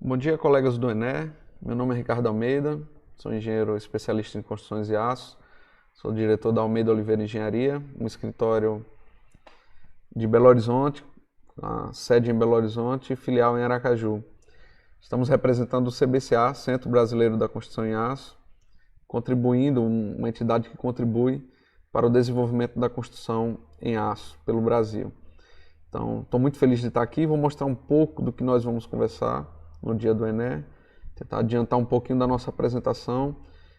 Bom dia, colegas do ENE. Meu nome é Ricardo Almeida, sou engenheiro especialista em construções e aço, sou diretor da Almeida Oliveira Engenharia, um escritório de Belo Horizonte, a sede em Belo Horizonte e filial em Aracaju. Estamos representando o CBCA, Centro Brasileiro da Construção em Aço, contribuindo, uma entidade que contribui para o desenvolvimento da construção em aço pelo Brasil. Então, estou muito feliz de estar aqui, vou mostrar um pouco do que nós vamos conversar no dia do ENE, tentar adiantar um pouquinho da nossa apresentação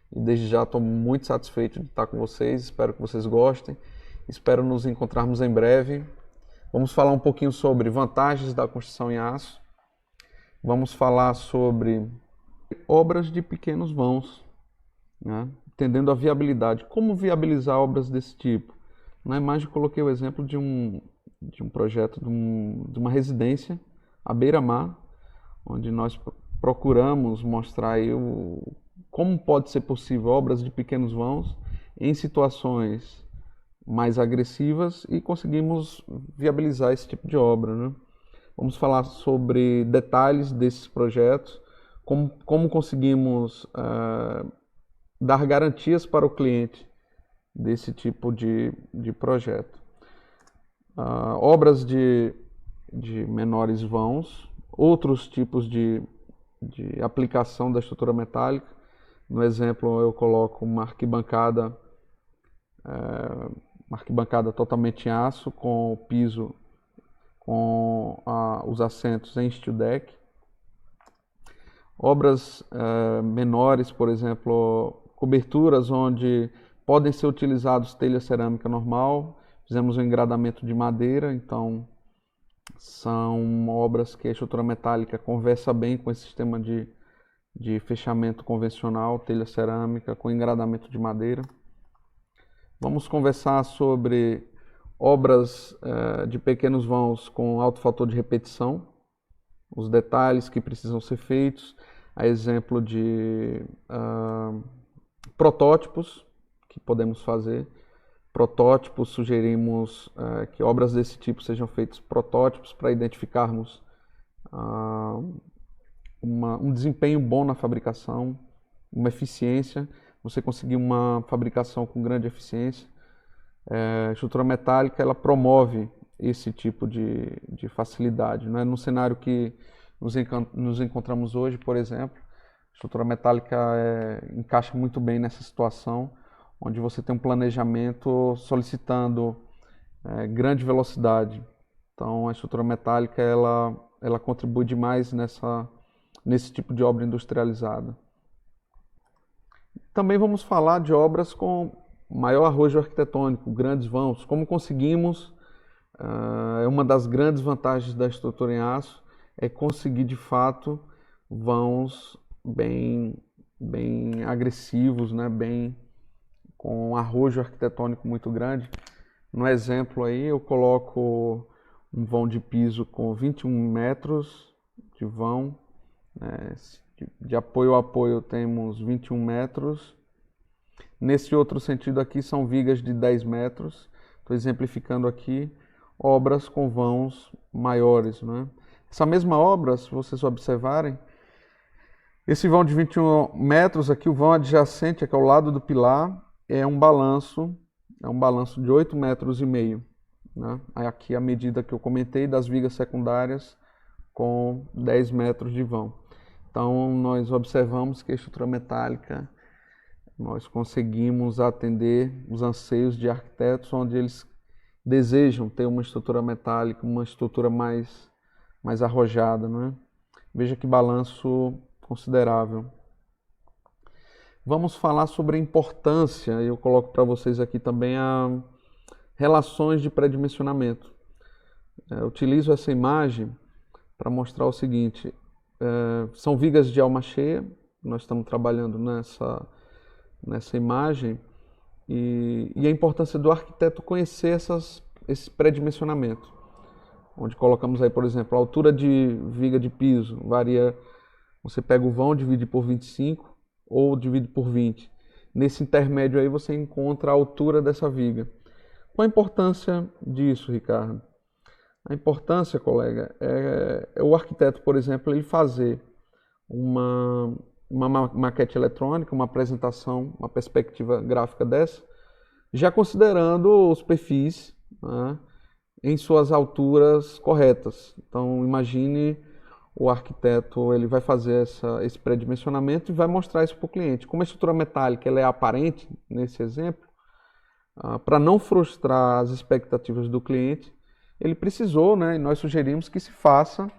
e desde já estou muito satisfeito de estar com vocês, espero que vocês gostem, espero nos encontrarmos em breve. Vamos falar um pouquinho sobre vantagens da construção em aço, vamos falar sobre obras de pequenos vãos, né? Entendendo a viabilidade, como viabilizar obras desse tipo. Na imagem eu coloquei o exemplo de um projeto de uma residência à beira-mar, onde nós procuramos mostrar aí como pode ser possível obras de pequenos vãos em situações mais agressivas e conseguimos viabilizar esse tipo de obra, né? Vamos falar sobre detalhes desses projetos, como conseguimos dar garantias para o cliente desse tipo de projeto. Obras de menores vãos, outros tipos de aplicação da estrutura metálica. No exemplo eu coloco uma arquibancada totalmente em aço, com o piso, com os assentos em steel deck. Obras menores, por exemplo, coberturas onde podem ser utilizados telha cerâmica normal. Fizemos um engradamento de madeira, então são obras que a estrutura metálica conversa bem com esse sistema de fechamento convencional, telha cerâmica com engradamento de madeira. Vamos conversar sobre obras de pequenos vãos com alto fator de repetição, os detalhes que precisam ser feitos, a exemplo de protótipos que podemos fazer. Protótipos, sugerimos que obras desse tipo sejam feitos protótipos para identificarmos um desempenho bom na fabricação, uma eficiência, você conseguir uma fabricação com grande eficiência. A estrutura metálica ela promove esse tipo de facilidade, né? No cenário que nos encontramos hoje, por exemplo, a estrutura metálica encaixa muito bem nessa situação, onde você tem um planejamento solicitando grande velocidade. Então a estrutura metálica ela contribui demais nesse tipo de obra industrializada. Também vamos falar de obras com maior arrojo arquitetônico, grandes vãos. Como conseguimos, uma das grandes vantagens da estrutura em aço é conseguir de fato vãos bem agressivos, né? Com um arrojo arquitetônico muito grande. No exemplo aí eu coloco um vão de piso com 21 metros de vão, né? De apoio a apoio temos 21 metros. Nesse outro sentido aqui são vigas de 10 metros. Estou exemplificando aqui obras com vãos maiores, né? Essa mesma obra, se vocês observarem, esse vão de 21 metros aqui, o vão adjacente, aqui ao lado do pilar, é um balanço de 8,5 metros, né? Aqui a medida que eu comentei das vigas secundárias com 10 metros de vão. Então nós observamos que a estrutura metálica, nós conseguimos atender os anseios de arquitetos onde eles desejam ter uma estrutura metálica, uma estrutura mais arrojada, né? Veja que balanço considerável. Vamos falar sobre a importância, eu coloco para vocês aqui também relações de pré-dimensionamento. Eu utilizo essa imagem para mostrar o seguinte, são vigas de alma cheia, nós estamos trabalhando nessa imagem, e a importância do arquiteto conhecer esse pré-dimensionamento, onde colocamos aí, por exemplo, a altura de viga de piso, varia, você pega o vão, divide por 25, ou divide por 20. Nesse intermédio aí você encontra a altura dessa viga. Qual a importância disso, Ricardo? A importância, colega, é o arquiteto, por exemplo, ele fazer uma maquete eletrônica, uma apresentação, uma perspectiva gráfica dessa, já considerando os perfis, né, em suas alturas corretas. Então, imagine o arquiteto, ele vai fazer esse pré-dimensionamento e vai mostrar isso para o cliente. Como a estrutura metálica ela é aparente, nesse exemplo, para não frustrar as expectativas do cliente, ele precisou, né, e nós sugerimos que se faça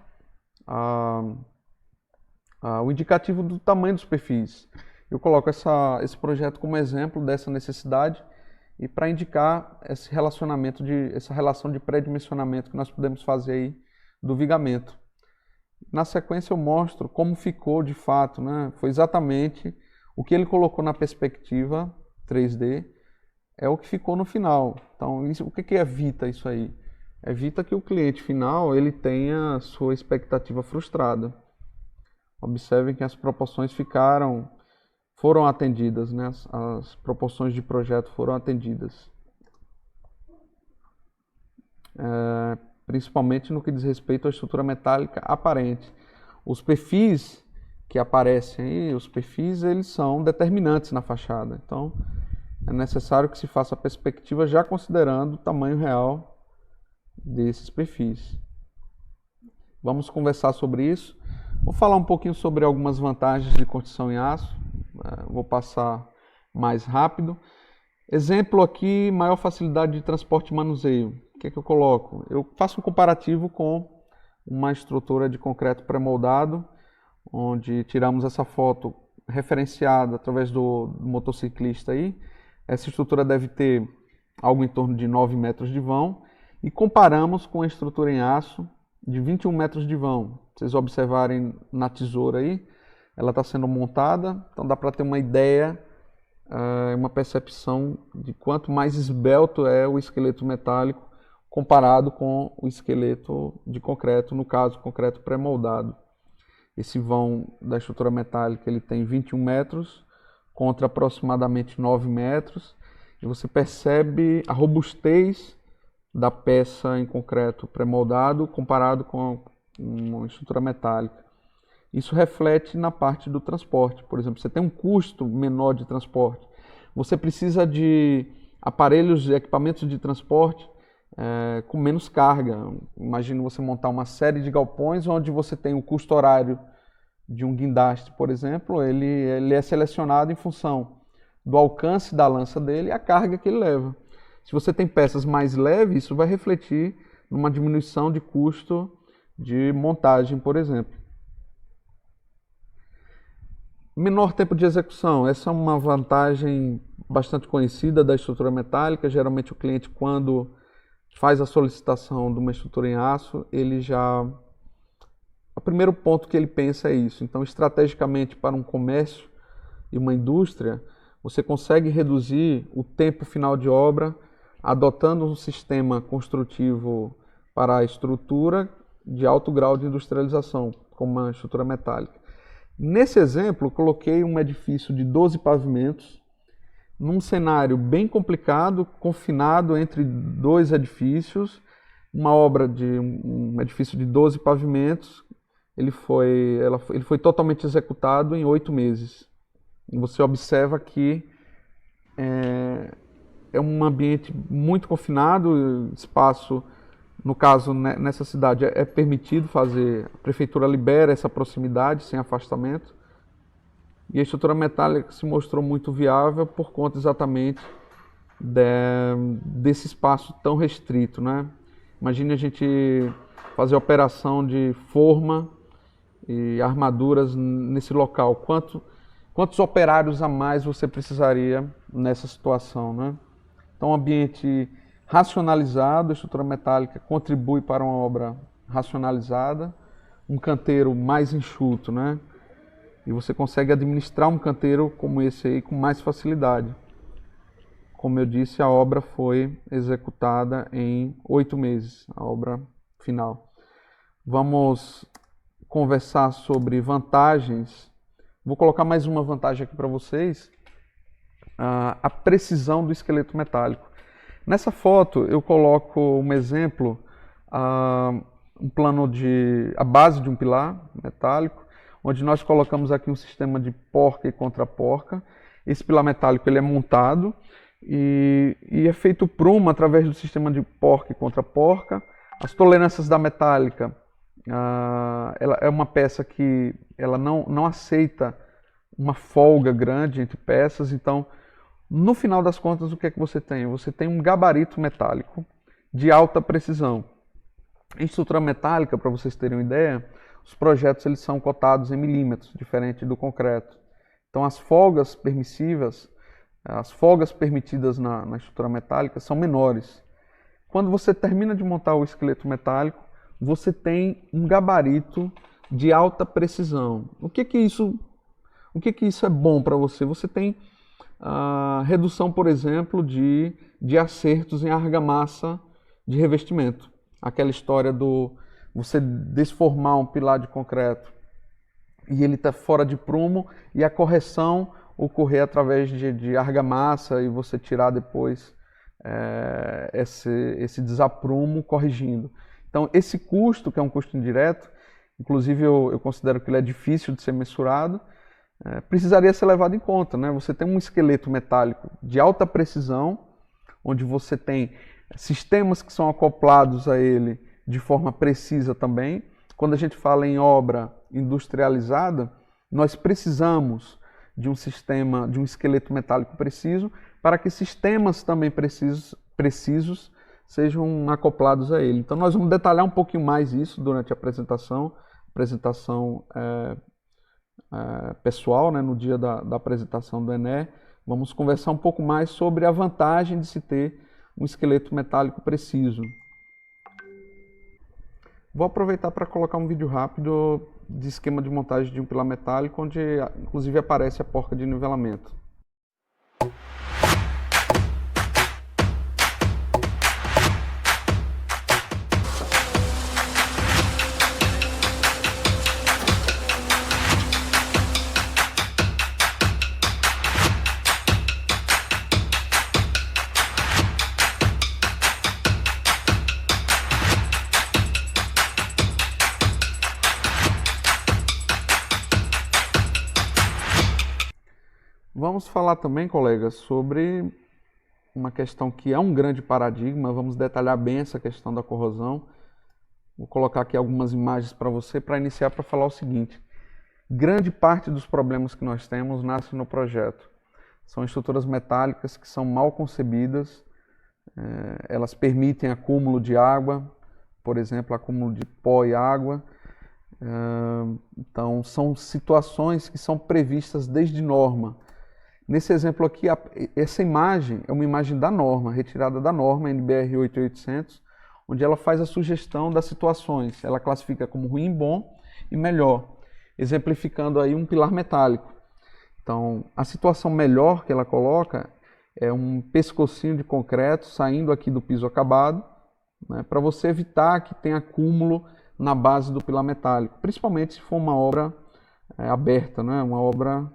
o indicativo do tamanho dos perfis. Eu coloco esse projeto como exemplo dessa necessidade e para indicar esse relacionamento, essa relação de pré-dimensionamento que nós podemos fazer aí do vigamento. Na sequência eu mostro como ficou de fato, né? Foi exatamente o que ele colocou na perspectiva 3D, é o que ficou no final. Então, o que evita isso aí? Evita que o cliente final ele tenha sua expectativa frustrada. Observem que as proporções foram atendidas, né? As proporções de projeto foram atendidas. Principalmente no que diz respeito à estrutura metálica aparente. Os perfis que aparecem aí, os perfis eles são determinantes na fachada. Então, é necessário que se faça a perspectiva já considerando o tamanho real desses perfis. Vamos conversar sobre isso. Vou falar um pouquinho sobre algumas vantagens de construção em aço. Vou passar mais rápido. Exemplo aqui, maior facilidade de transporte e manuseio. O que é que eu coloco? Eu faço um comparativo com uma estrutura de concreto pré-moldado, onde tiramos essa foto referenciada através do motociclista aí. Essa estrutura deve ter algo em torno de 9 metros de vão e comparamos com a estrutura em aço de 21 metros de vão. Vocês observarem na tesoura aí, ela está sendo montada, então dá para ter uma ideia, uma percepção de quanto mais esbelto é o esqueleto metálico comparado com o esqueleto de concreto, no caso, concreto pré-moldado. Esse vão da estrutura metálica ele tem 21 metros, contra aproximadamente 9 metros, e você percebe a robustez da peça em concreto pré-moldado comparado com uma estrutura metálica. Isso reflete na parte do transporte. Por exemplo, você tem um custo menor de transporte. Você precisa de aparelhos e equipamentos de transporte com menos carga. Imagina você montar uma série de galpões onde você tem o custo horário de um guindaste, por exemplo, ele é selecionado em função do alcance da lança dele e a carga que ele leva. Se você tem peças mais leves, isso vai refletir numa diminuição de custo de montagem, por exemplo. Menor tempo de execução. Essa é uma vantagem bastante conhecida da estrutura metálica. Geralmente o cliente, quando faz a solicitação de uma estrutura em aço, o primeiro ponto que ele pensa é isso. Então, estrategicamente, para um comércio e uma indústria, você consegue reduzir o tempo final de obra adotando um sistema construtivo para a estrutura de alto grau de industrialização, como uma estrutura metálica. Nesse exemplo, eu coloquei um edifício de 12 pavimentos, num cenário bem complicado, confinado entre dois edifícios, uma obra de um edifício de 12 pavimentos. Ele foi totalmente executado em 8 meses. Você observa que é um ambiente muito confinado, espaço, no caso, nessa cidade, é permitido fazer, a prefeitura libera essa proximidade sem afastamento, e a estrutura metálica se mostrou muito viável por conta exatamente desse espaço tão restrito, né? Imagine a gente fazer operação de forma e armaduras nesse local. Quantos operários a mais você precisaria nessa situação, né? Então, um ambiente racionalizado, a estrutura metálica contribui para uma obra racionalizada, um canteiro mais enxuto, né? E você consegue administrar um canteiro como esse aí com mais facilidade. Como eu disse, a obra foi executada em 8 meses, a obra final. Vamos conversar sobre vantagens. Vou colocar mais uma vantagem aqui para vocês, a precisão do esqueleto metálico. Nessa foto eu coloco um exemplo, a base de um pilar metálico, onde nós colocamos aqui um sistema de porca e contra-porca. Esse pilar metálico ele é montado e é feito prumo através do sistema de porca e contra-porca. As tolerâncias da metálica, ela é uma peça que ela não aceita uma folga grande entre peças, então no final das contas o que é que você tem? Você tem um gabarito metálico de alta precisão. Em estrutura metálica, para vocês terem uma ideia, os projetos eles são cotados em milímetros, diferente do concreto. Então as folgas permissivas, as folgas permitidas na estrutura metálica são menores. Quando você termina de montar o esqueleto metálico, você tem um gabarito de alta precisão. O que isso é bom para você? Você tem a redução, por exemplo, de acertos em argamassa de revestimento. Aquela história do você desformar um pilar de concreto e ele está fora de prumo e a correção ocorrer através de argamassa e você tirar depois esse desaprumo corrigindo. Então esse custo, que é um custo indireto, inclusive eu considero que ele é difícil de ser mensurado, precisaria ser levado em conta, né? Você tem um esqueleto metálico de alta precisão, onde você tem sistemas que são acoplados a ele de forma precisa também. Quando a gente fala em obra industrializada, nós precisamos de um sistema, de um esqueleto metálico preciso, para que sistemas também precisos sejam acoplados a ele. Então nós vamos detalhar um pouquinho mais isso durante a apresentação pessoal, né, no dia da apresentação do ENE. Vamos conversar um pouco mais sobre a vantagem de se ter um esqueleto metálico preciso. Vou aproveitar para colocar um vídeo rápido de esquema de montagem de um pilar metálico, onde inclusive aparece a porca de nivelamento. Vamos falar também, colegas, sobre uma questão que é um grande paradigma. Vamos detalhar bem essa questão da corrosão. Vou colocar aqui algumas imagens para você, para iniciar, para falar o seguinte. Grande parte dos problemas que nós temos nasce no projeto. São estruturas metálicas que são mal concebidas, elas permitem acúmulo de água, por exemplo, acúmulo de pó e água. Então, são situações que são previstas desde norma. Nesse exemplo aqui, essa imagem é uma imagem da norma, retirada da norma NBR 8800, onde ela faz a sugestão das situações. Ela classifica como ruim, bom e melhor, exemplificando aí um pilar metálico. Então, a situação melhor que ela coloca é um pescocinho de concreto saindo aqui do piso acabado, né, para você evitar que tenha acúmulo na base do pilar metálico, principalmente se for uma obra aberta, né, uma obra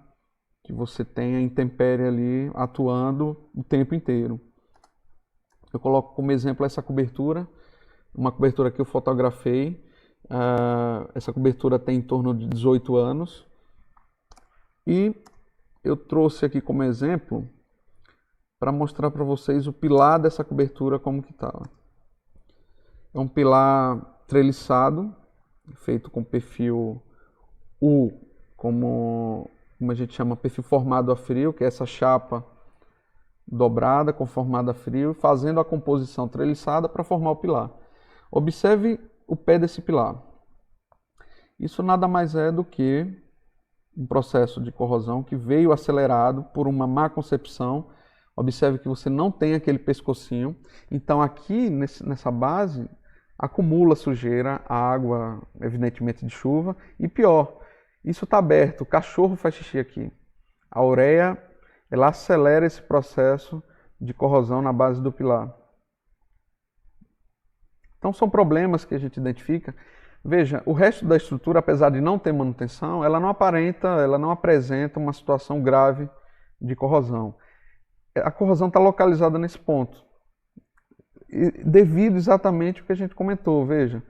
que você tenha intempérie ali atuando o tempo inteiro. Eu coloco como exemplo essa cobertura, uma cobertura que eu fotografei. Essa cobertura tem em torno de 18 anos. E eu trouxe aqui como exemplo para mostrar para vocês o pilar dessa cobertura como que está. É um pilar treliçado, feito com perfil U, como a gente chama perfil formado a frio, que é essa chapa dobrada, conformada a frio, fazendo a composição treliçada para formar o pilar. Observe o pé desse pilar. Isso nada mais é do que um processo de corrosão que veio acelerado por uma má concepção. Observe que você não tem aquele pescocinho. Então aqui nessa base acumula sujeira, água, evidentemente de chuva, e pior, isso está aberto, o cachorro faz xixi aqui. A ureia, ela acelera esse processo de corrosão na base do pilar. Então são problemas que a gente identifica. Veja, o resto da estrutura, apesar de não ter manutenção, ela não apresenta uma situação grave de corrosão. A corrosão está localizada nesse ponto. E devido exatamente ao que a gente comentou, veja.